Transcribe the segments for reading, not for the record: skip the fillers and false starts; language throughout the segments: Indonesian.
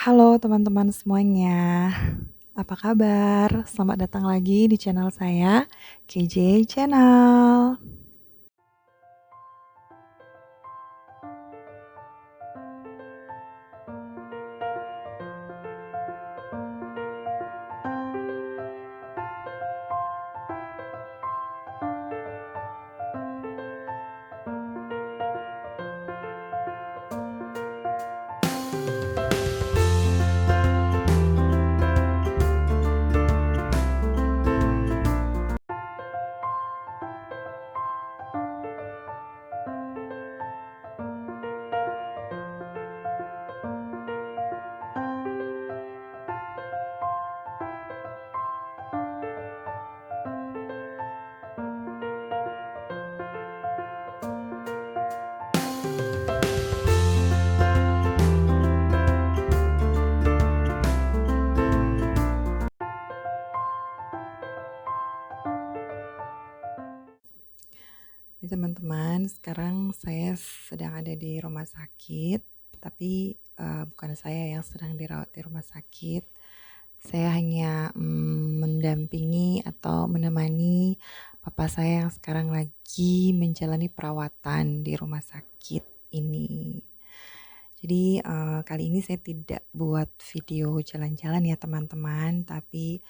Halo teman-teman semuanya, apa kabar? Selamat datang lagi di channel saya, KJ Channel. Ya, teman-teman, sekarang saya sedang ada di rumah sakit, tapi bukan saya yang sedang dirawat di rumah sakit. Saya hanya mendampingi atau menemani papa saya yang sekarang lagi menjalani perawatan di rumah sakit ini. Jadi kali ini saya tidak buat video jalan-jalan ya teman-teman, tapi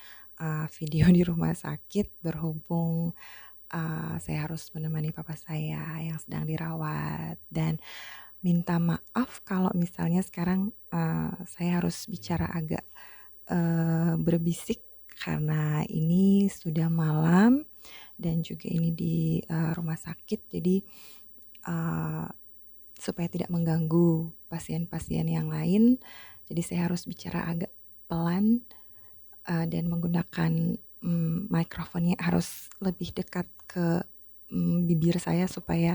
video di rumah sakit berhubung saya harus menemani papa saya yang sedang dirawat, dan minta maaf kalau misalnya sekarang saya harus bicara agak berbisik karena ini sudah malam dan juga ini di rumah sakit, jadi supaya tidak mengganggu pasien-pasien yang lain, jadi saya harus bicara agak pelan dan menggunakan mikrofonnya harus lebih dekat ke bibir saya supaya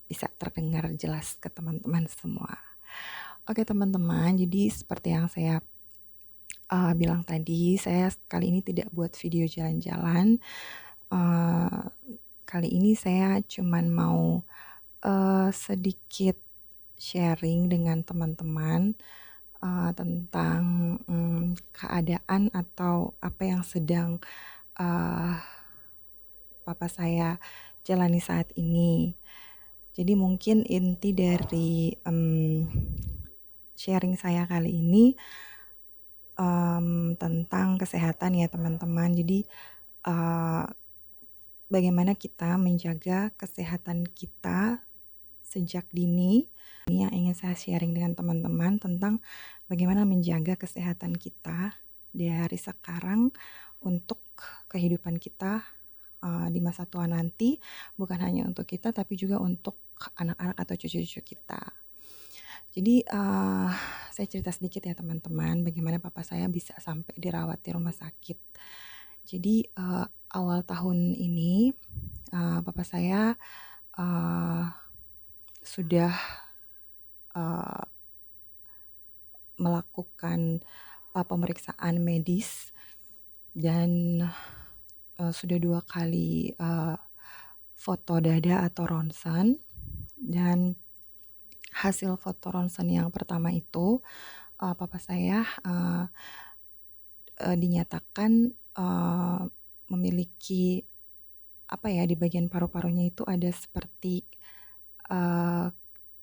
bisa terdengar jelas ke teman-teman semua. Oke teman-teman, jadi seperti yang saya bilang tadi, saya kali ini tidak buat video jalan-jalan. Kali ini saya cuman mau sedikit sharing dengan teman-teman tentang keadaan atau apa yang sedang papa saya jalani saat ini. Jadi mungkin inti dari sharing saya kali ini tentang kesehatan ya teman-teman. Jadi bagaimana kita menjaga kesehatan kita sejak dini. Ini yang ingin saya sharing dengan teman-teman tentang bagaimana menjaga kesehatan kita dari sekarang untuk kehidupan kita di masa tua nanti, bukan hanya untuk kita tapi juga untuk anak-anak atau cucu-cucu kita. Jadi saya cerita sedikit ya teman-teman, bagaimana papa saya bisa sampai dirawat di rumah sakit. Jadi awal tahun ini papa saya sudah melakukan pemeriksaan medis dan sudah 2 kali foto dada atau ronsen, dan hasil foto ronsen yang pertama itu papa saya dinyatakan memiliki di bagian paru-parunya itu ada seperti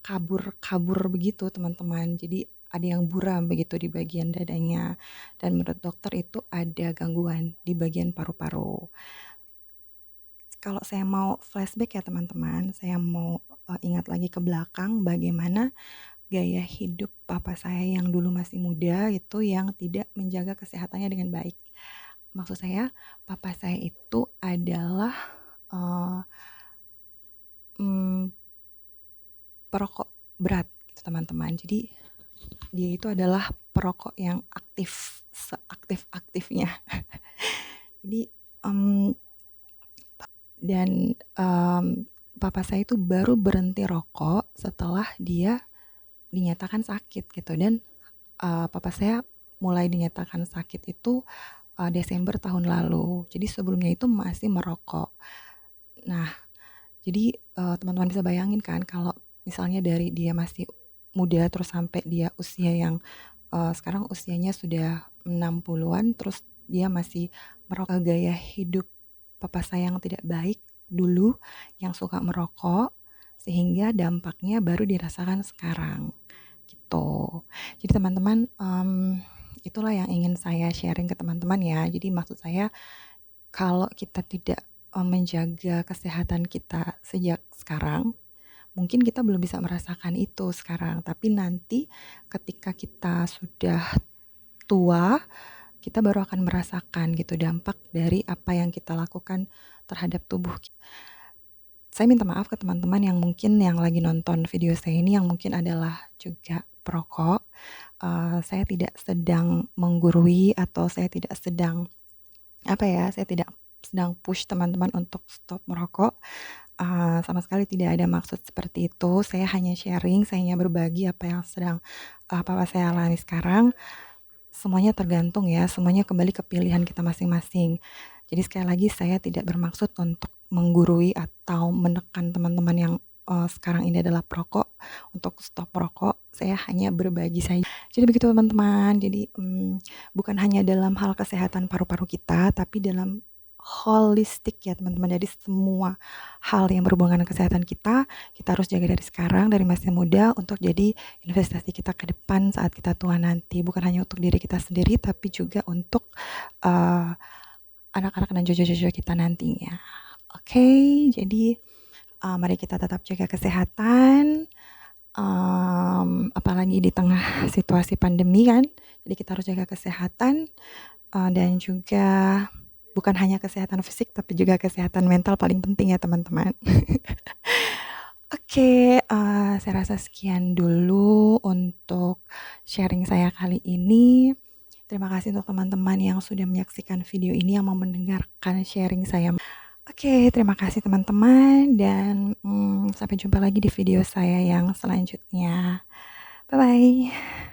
kabur begitu teman-teman. Jadi ada yang buram begitu di bagian dadanya, dan menurut dokter itu ada gangguan di bagian paru-paru. Kalau saya mau flashback ya teman-teman, saya mau ingat lagi ke belakang bagaimana gaya hidup papa saya yang dulu masih muda itu, yang tidak menjaga kesehatannya dengan baik. Maksud saya, papa saya itu adalah perokok berat gitu teman-teman. Jadi dia itu adalah perokok yang aktif, seaktif-aktifnya. Jadi papa saya itu baru berhenti rokok setelah dia dinyatakan sakit gitu, dan papa saya mulai dinyatakan sakit itu Desember tahun lalu. Jadi sebelumnya itu masih merokok. Nah, jadi teman-teman bisa bayangin kan kalau misalnya dari dia masih muda terus sampai dia usia yang sekarang usianya sudah 60-an, terus dia masih merokok. Gaya hidup papa saya yang tidak baik dulu, yang suka merokok, sehingga dampaknya baru dirasakan sekarang, gitu. Jadi teman-teman, itulah yang ingin saya sharing ke teman-teman ya. Jadi maksud saya, kalau kita tidak menjaga kesehatan kita sejak sekarang, mungkin kita belum bisa merasakan itu sekarang, tapi nanti ketika kita sudah tua, kita baru akan merasakan gitu dampak dari apa yang kita lakukan terhadap tubuh. Saya minta maaf ke teman-teman yang mungkin yang lagi nonton video saya ini yang mungkin adalah juga perokok. Saya tidak sedang menggurui atau saya tidak sedang saya tidak sedang push teman-teman untuk stop merokok. Sama sekali tidak ada maksud seperti itu. Saya hanya sharing, saya hanya berbagi apa yang sedang apa saya alami sekarang. Semuanya tergantung ya, semuanya kembali ke pilihan kita masing-masing. Jadi sekali lagi saya tidak bermaksud untuk menggurui atau menekan teman-teman yang sekarang ini adalah perokok untuk stop merokok. Saya hanya berbagi saja. Jadi begitu teman-teman. Jadi bukan hanya dalam hal kesehatan paru-paru kita, tapi dalam holistik ya teman-teman. Jadi semua hal yang berhubungan dengan kesehatan kita harus jaga dari sekarang, dari masih muda, untuk jadi investasi kita ke depan saat kita tua nanti. Bukan hanya untuk diri kita sendiri, tapi juga untuk anak-anak dan cucu-cucu kita nantinya. Oke, jadi mari kita tetap jaga kesehatan, apalagi di tengah situasi pandemi kan. Jadi kita harus jaga kesehatan, dan juga bukan hanya kesehatan fisik, tapi juga kesehatan mental paling penting ya teman-teman. Oke, saya rasa sekian dulu untuk sharing saya kali ini. Terima kasih untuk teman-teman yang sudah menyaksikan video ini, yang mau mendengarkan sharing saya. Oke, terima kasih teman-teman, dan sampai jumpa lagi di video saya yang selanjutnya. Bye-bye.